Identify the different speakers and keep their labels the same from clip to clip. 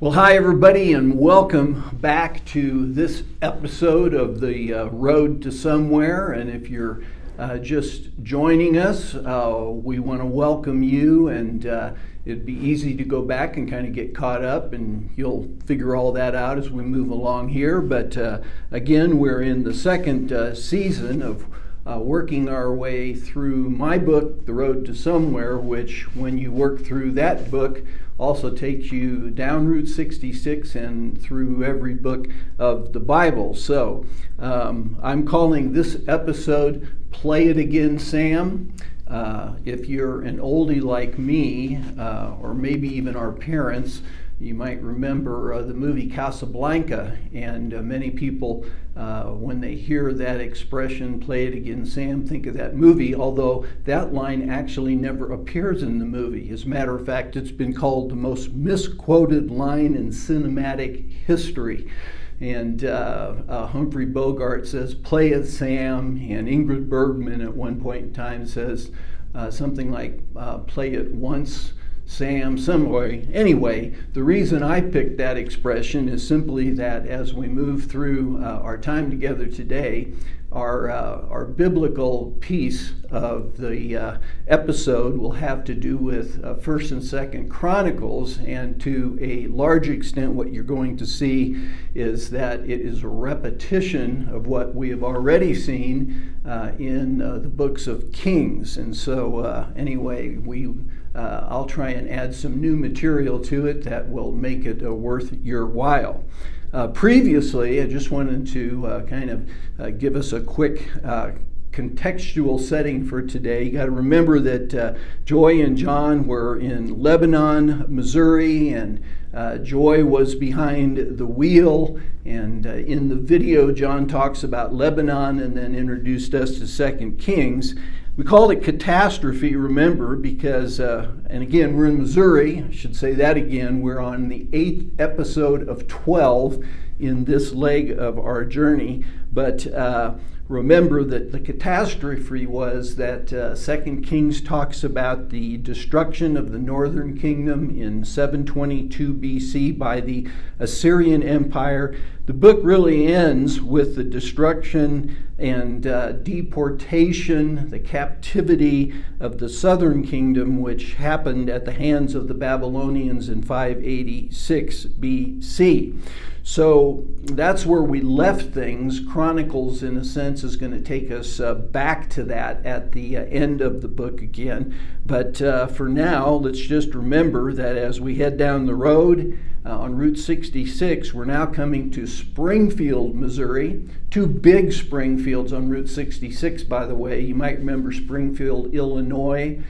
Speaker 1: Well, hi everybody, and welcome back to this episode of the Road to Somewhere. And if you're just joining us, we want to welcome you, and it'd be easy to go back and kind of get caught up, and you'll figure all that out as we move along here. But again, we're in the second season of working our way through my book, The Road to Somewhere, which when you work through that book also takes you down Route 66 and through every book of the Bible. So I'm calling this episode Play It Again, Sam. If you're an oldie like me, or maybe even our parents, you might remember the movie Casablanca, and many people, when they hear that expression, "play it again, Sam," think of that movie, although that line actually never appears in the movie. As a matter of fact, it's been called the most misquoted line in cinematic history. And Humphrey Bogart says, "Play it, Sam," and Ingrid Bergman at one point in time says something like, "Play it once, Sam," some way. Anyway, the reason I picked that expression is simply that as we move through our time together today, our biblical piece of the episode will have to do with 1st and 2nd Chronicles, and to a large extent what you're going to see is that it is a repetition of what we have already seen in the books of Kings. And so anyway, I'll try and add some new material to it that will make it worth your while. Previously, I just wanted to kind of give us a quick contextual setting for today. You got to remember that Joy and John were in Lebanon, Missouri, and Joy was behind the wheel. And in the video, John talks about Lebanon and then introduced us to 2 Kings. We called it catastrophe, remember, because, and again, we're in Missouri. I should say that again. We're on the 8th episode of 12 in this leg of our journey. But remember that the catastrophe was that 2 Kings talks about the destruction of the northern kingdom in 722 BC by the Assyrian Empire. The book really ends with the destruction and deportation, the captivity of the southern kingdom, which happened at the hands of the Babylonians in 586 BC. So that's where we left things. Chronicles, in a sense, is going to take us back to that at the end of the book again. But for now, let's just remember that as we head down the road on Route 66, we're now coming to Springfield, Missouri. Two big Springfields on Route 66, by the way. You might remember Springfield, Illinois,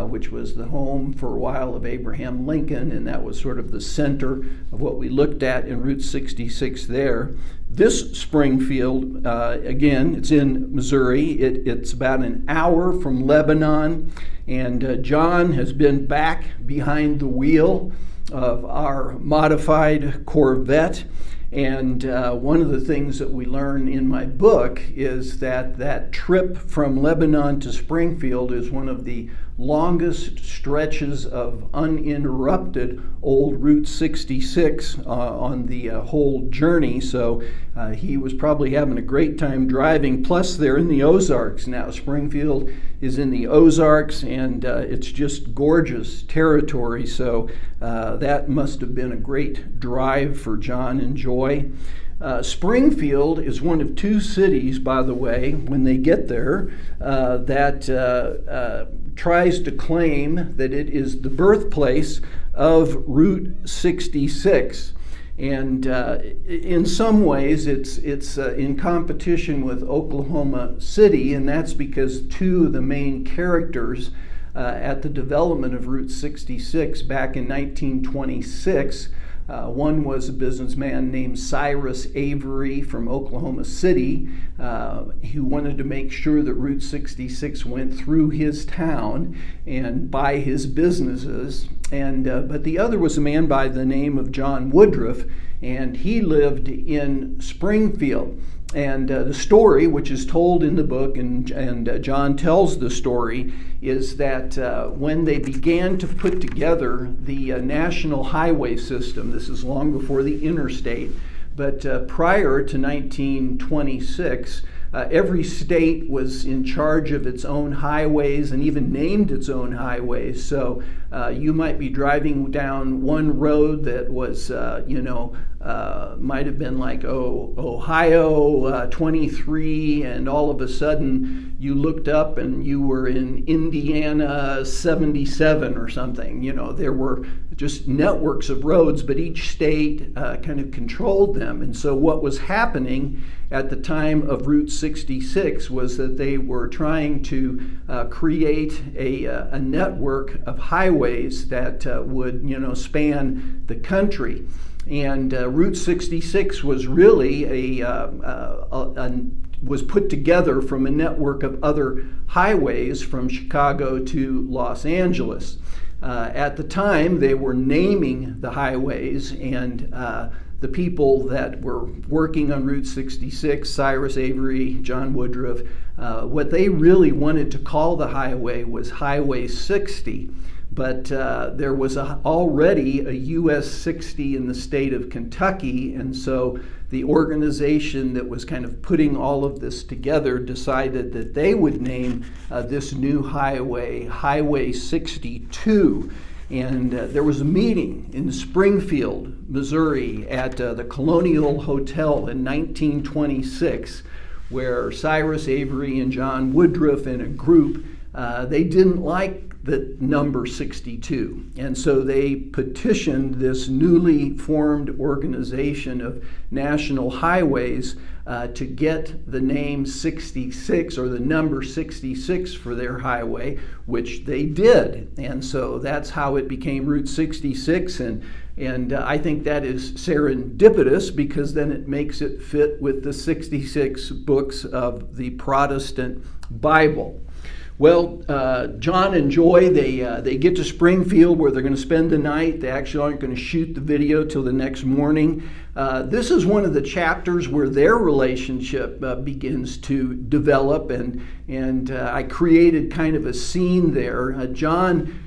Speaker 1: which was the home for a while of Abraham Lincoln, and that was sort of the center of what we looked at in Route 66 there. This Springfield, again, it's in Missouri. It's about an hour from Lebanon, and John has been back behind the wheel of our modified Corvette. And one of the things that we learn in my book is that trip from Lebanon to Springfield is one of the longest stretches of uninterrupted old Route 66 on the whole journey. So he was probably having a great time driving. Plus, they're in the Ozarks now. Springfield is in the Ozarks, and it's just gorgeous territory. So that must have been a great drive for John and Joy. Springfield is one of two cities, by the way, when they get there, that tries to claim that it is the birthplace of Route 66. And in some ways, it's in competition with Oklahoma City, and that's because two of the main characters at the development of Route 66 back in 1926. One was a businessman named Cyrus Avery from Oklahoma City, who wanted to make sure that Route 66 went through his town and by his businesses. But the other was a man by the name of John Woodruff, and he lived in Springfield. And the story, which is told in the book, and John tells the story, is that when they began to put together the national highway system, this is long before the interstate, but prior to 1926, every state was in charge of its own highways and even named its own highways. So you might be driving down one road that was, might have been like Ohio 23, and all of a sudden you looked up and you were in Indiana 77 or something. There were just networks of roads, but each state kind of controlled them. And so what was happening at the time of Route 66 was that they were trying to create a network of highways that would span the country. And Route 66 was really was put together from a network of other highways from Chicago to Los Angeles. At the time, they were naming the highways, and the people that were working on Route 66, Cyrus Avery, John Woodruff, what they really wanted to call the highway was Highway 60. But there was already a US 60 in the state of Kentucky, and so the organization that was kind of putting all of this together decided that they would name this new highway Highway 62. And there was a meeting in Springfield, Missouri at the Colonial Hotel in 1926 where Cyrus Avery and John Woodruff and a group, they didn't like the number 62. And so they petitioned this newly formed organization of national highways to get the name 66 or the number 66 for their highway, which they did. And so that's how it became Route 66. And I think that is serendipitous because then it makes it fit with the 66 books of the Protestant Bible. Well, John and Joy, they get to Springfield where they're going to spend the night. They actually aren't going to shoot the video till the next morning. This is one of the chapters where their relationship begins to develop, and I created kind of a scene there. John,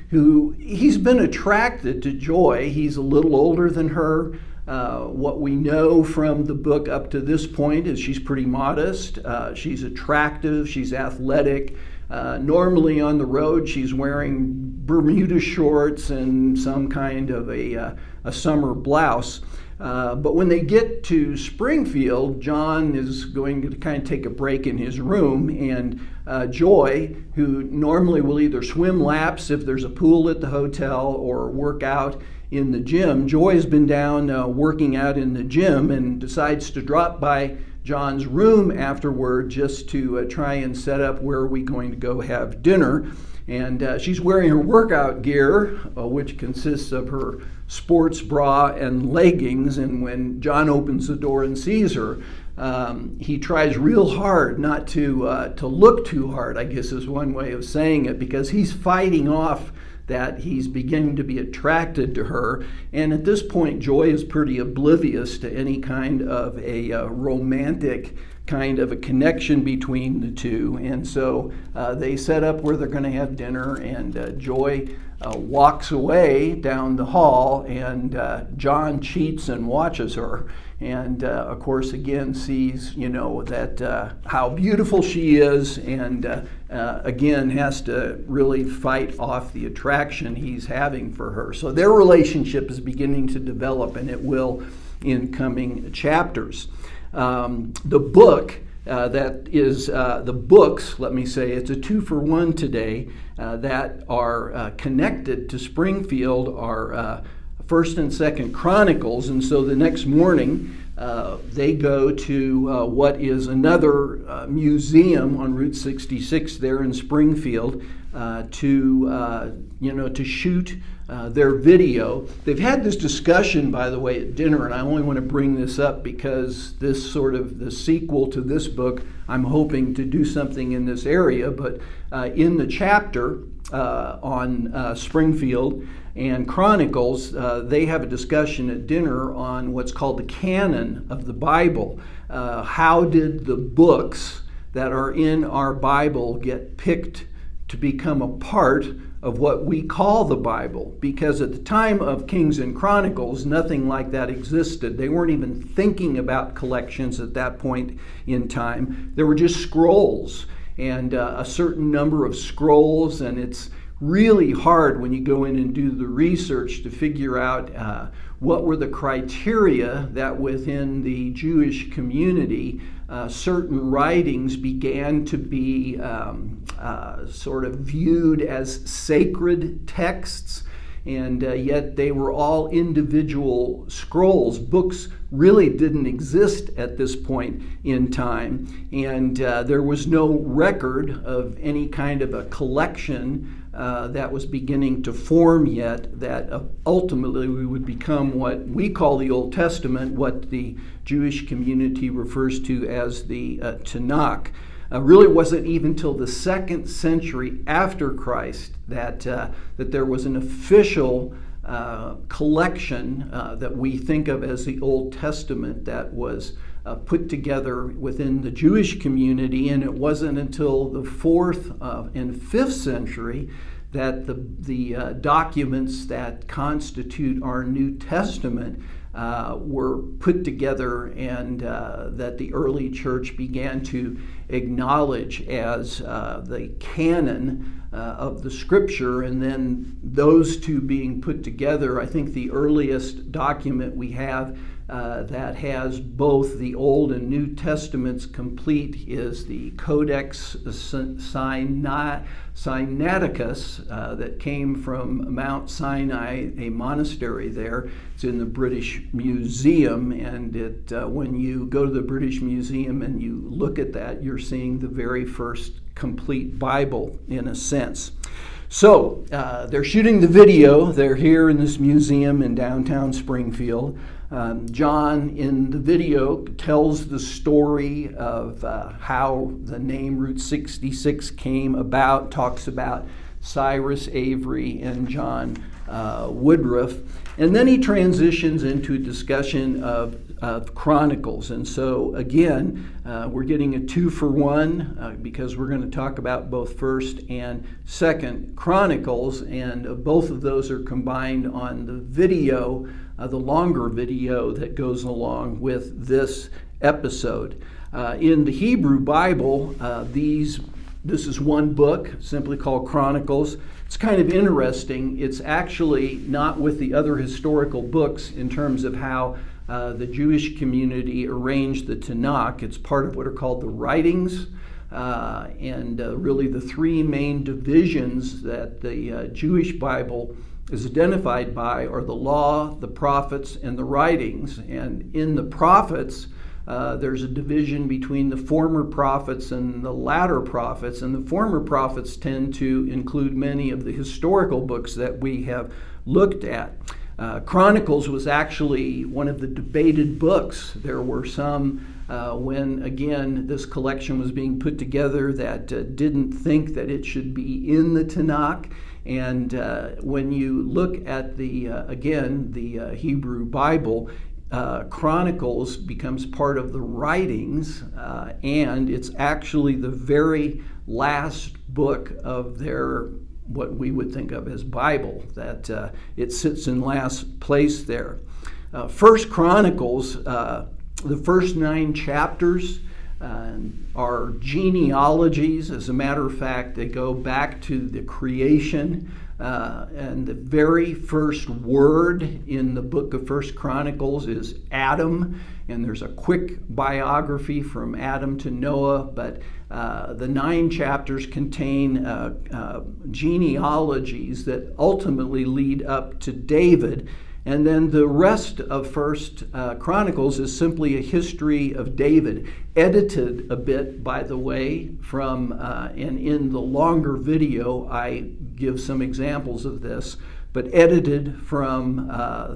Speaker 1: he's been attracted to Joy. He's a little older than her. What we know from the book up to this point is she's pretty modest. She's attractive. She's athletic. Normally on the road, she's wearing Bermuda shorts and some kind of a summer blouse. But when they get to Springfield, John is going to kind of take a break in his room, and Joy, who normally will either swim laps if there's a pool at the hotel or work out in the gym, Joy has been down working out in the gym and decides to drop by John's room afterward just to try and set up where are we going to go have dinner. And she's wearing her workout gear, which consists of her sports bra and leggings. And when John opens the door and sees her, he tries real hard not to look too hard, I guess is one way of saying it, because he's fighting off that he's beginning to be attracted to her. And at this point, Joy is pretty oblivious to any kind of a romantic kind of a connection between the two. And so they set up where they're going to have dinner, and Joy walks away down the hall, and John cheats and watches her. And of course, again, sees, that how beautiful she is, and again, has to really fight off the attraction he's having for her. So their relationship is beginning to develop, and it will in coming chapters. The book that is the books, let me say, it's a 2-for-1 today, that are connected to Springfield are 1st and 2nd Chronicles. And so the next morning they go to what is another museum on Route 66 there in Springfield to shoot their video. They've had this discussion, by the way, at dinner, and I only want to bring this up because this sort of the sequel to this book, I'm hoping to do something in this area. But in the chapter on Springfield and Chronicles, they have a discussion at dinner on what's called the canon of the Bible. How did the books that are in our Bible get picked to become a part of what we call the Bible? Because at the time of Kings and Chronicles, nothing like that existed. They weren't even thinking about collections at that point in time. There were just scrolls, and a certain number of scrolls, and it's really hard when you go in and do the research to figure out what were the criteria that within the Jewish community certain writings began to be sort of viewed as sacred texts, and yet they were all individual scrolls. Books really didn't exist at this point in time, and there was no record of any kind of a collection that was beginning to form yet, that ultimately we would become what we call the Old Testament, what the Jewish community refers to as the Tanakh. Really wasn't even till the 2nd century after Christ that there was an official collection that we think of as the Old Testament that was put together within the Jewish community, and it wasn't until the 4th and 5th century that the documents that constitute our New Testament were put together, and that the early church began to acknowledge as the canon of the Scripture. And then those two being put together, I think the earliest document we have that has both the Old and New Testaments complete is the Codex Sinaiticus that came from Mount Sinai, a monastery there. It's in the British Museum, and when you go to the British Museum and you look at that, you're seeing the very first complete Bible in a sense. So they're shooting the video. They're here in this museum in downtown Springfield. John in the video tells the story of how the name Route 66 came about, talks about Cyrus Avery and John Woodruff, and then he transitions into a discussion of Chronicles. And so again, we're getting a 2-for-1 because we're going to talk about both 1st and 2nd Chronicles, and both of those are combined on the video, the longer video that goes along with this episode. In the Hebrew Bible, this is one book simply called Chronicles. It's kind of interesting. It's actually not with the other historical books in terms of how the Jewish community arranged the Tanakh. It's part of what are called the writings, and really the 3 main divisions that the Jewish Bible is identified by are the law, the prophets, and the writings. And in the prophets, there's a division between the former prophets and the latter prophets, and the former prophets tend to include many of the historical books that we have looked at. Chronicles was actually one of the debated books. There were some when, again, this collection was being put together that didn't think that it should be in the Tanakh. And when you look at the Hebrew Bible, Chronicles becomes part of the writings, and it's actually the very last book of their what we would think of as Bible, that it sits in last place there. First Chronicles, the first 9 chapters are genealogies. As a matter of fact, they go back to the creation, and the very first word in the book of First Chronicles is Adam, and there's a quick biography from Adam to Noah, but the 9 chapters contain genealogies that ultimately lead up to David. And then the rest of First Chronicles is simply a history of David, edited a bit, by the way, from, and in the longer video I give some examples of this, but edited from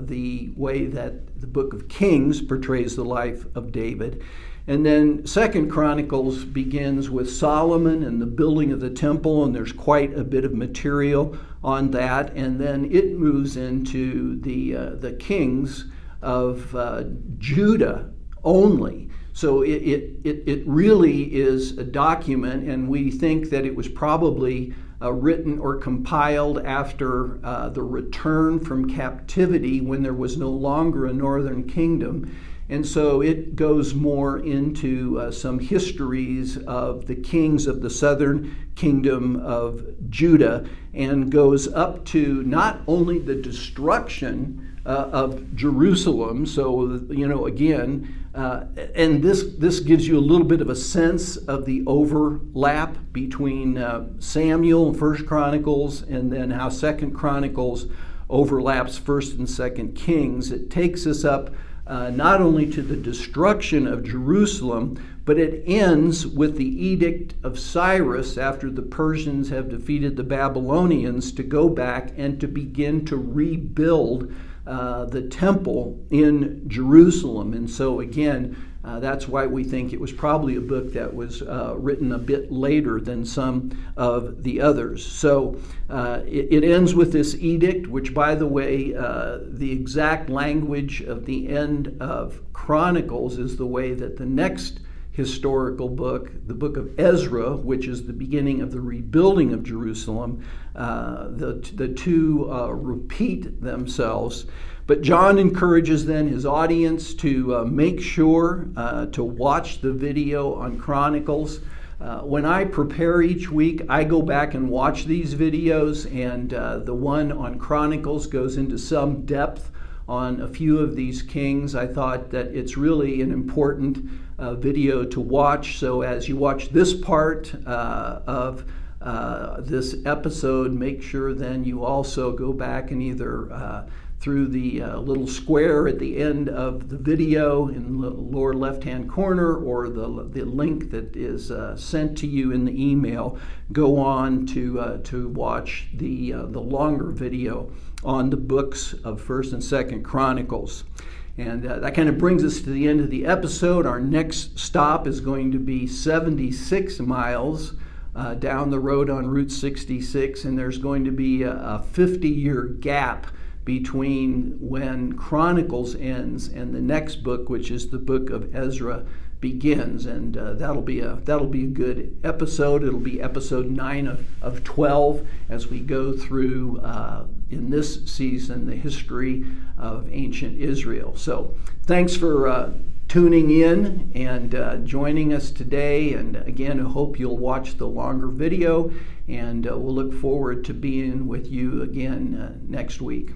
Speaker 1: the way that the book of Kings portrays the life of David. And then Second Chronicles begins with Solomon and the building of the temple, and there's quite a bit of material on that. And then it moves into the kings of Judah only. So it really is a document, and we think that it was probably written or compiled after the return from captivity, when there was no longer a northern kingdom. And so it goes more into some histories of the kings of the southern kingdom of Judah, and goes up to not only the destruction of Jerusalem. So, again, and this gives you a little bit of a sense of the overlap between Samuel and First Chronicles, and then how Second Chronicles overlaps First and Second Kings. It takes us up not only to the destruction of Jerusalem, but it ends with the edict of Cyrus after the Persians have defeated the Babylonians, to go back and to begin to rebuild the temple in Jerusalem. And so again, that's why we think it was probably a book that was written a bit later than some of the others. So it ends with this edict, which, by the way, the exact language of the end of Chronicles is the way that the next historical book, the book of Ezra, which is the beginning of the rebuilding of Jerusalem, the two repeat themselves. But John encourages then his audience to make sure to watch the video on Chronicles. When I prepare each week, I go back and watch these videos, and the one on Chronicles goes into some depth on a few of these kings. I thought that it's really an important video to watch. So as you watch this part of this episode, make sure then you also go back and either through the little square at the end of the video in the lower left-hand corner, or the link that is sent to you in the email, go on to watch the longer video on the books of First and Second Chronicles. And that kind of brings us to the end of the episode. Our next stop is going to be 76 miles down the road on Route 66, and there's going to be a 50-year gap between when Chronicles ends and the next book, which is the book of Ezra, begins. And that'll be a good episode. It'll be episode 9 of 12 as we go through in this season the history of ancient Israel. So thanks for tuning in and joining us today. And again, I hope you'll watch the longer video, and we'll look forward to being with you again next week.